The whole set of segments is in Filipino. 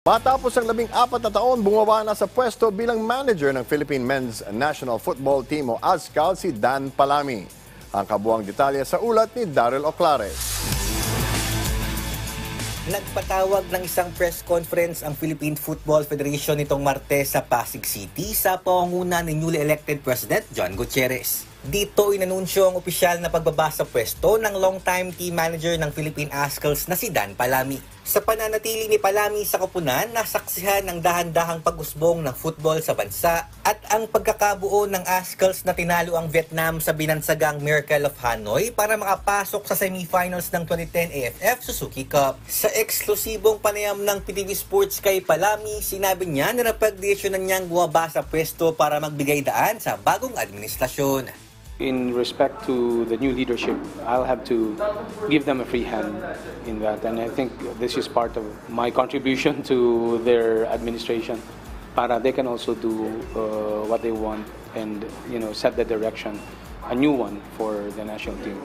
Matapos ang 14 na taon, bumaba na sa pwesto bilang manager ng Philippine Men's National Football Team o ASCAL si Dan Palami. Ang kabuang detalye sa ulat ni Daryl Oclares. Nagpatawag ng isang press conference ang Philippine Football Federation nitong Martes sa Pasig City sa pangunguna ni newly elected President John Gutierrez. Dito inanunsyo ang opisyal na pagbaba sa pwesto ng long-time team manager ng Philippine ASCALs na si Dan Palami. Sa pananatili ni Palami sa koponan, nasaksihan ng dahan-dahang pag-usbong ng football sa bansa at ang pagkakabuo ng ASCALs na tinalo ang Vietnam sa binansagang Miracle of Hanoi para makapasok sa semifinals ng 2010 AFF Suzuki Cup. Sa eksklusibong panayam ng PTV Sports kay Palami, sinabi niya na napagdesisyonan niyang bumaba sa pwesto para magbigay daan sa bagong administrasyon. In respect to the new leadership, I'll have to give them a free hand in that. And I think this is part of my contribution to their administration. Para they can also do what they want and, set the direction, a new one for the national team.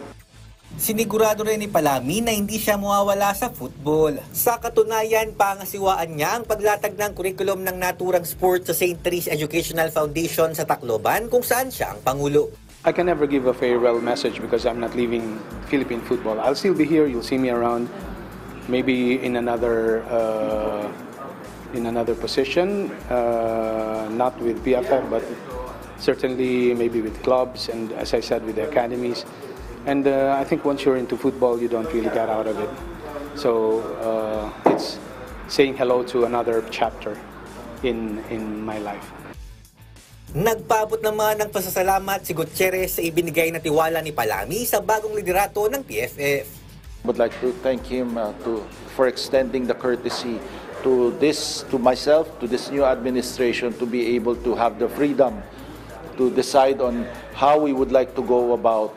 Sinigurado rin ni Palami na hindi siya mawawala sa football. Sa katunayan, pangasiwaan niya ang paglatag ng kurikulum ng naturang sport sa St. Therese Educational Foundation sa Tacloban kung saan siya ang pangulo. I can never give a farewell message because I'm not leaving Philippine football. I'll still be here. You'll see me around, maybe in another position, not with PFF, but certainly maybe with clubs and, as I said, with the academies. And I think once you're into football, you don't really get out of it. So it's saying hello to another chapter in my life. Nagpaabot naman ng pasasalamat si Gutierrez sa ibinigay na tiwala ni Palami sa bagong liderato ng PFF. I would like to thank him for extending the courtesy to myself, to this new administration, to be able to have the freedom to decide on how we would like to go about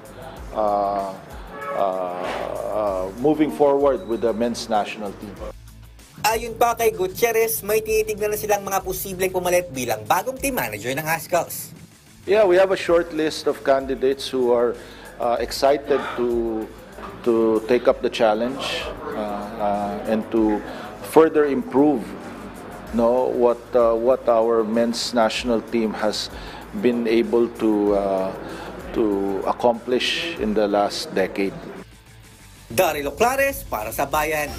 moving forward with the men's national team. Ayon pa kay Gutierrez, may tinitignan na silang mga posibleng pumalit bilang bagong team manager ng ASCALs. Yeah, we have a short list of candidates who are excited to take up the challenge and to further improve what our men's national team has been able to accomplish in the last decade. Daryl Oclares para sa Bayan.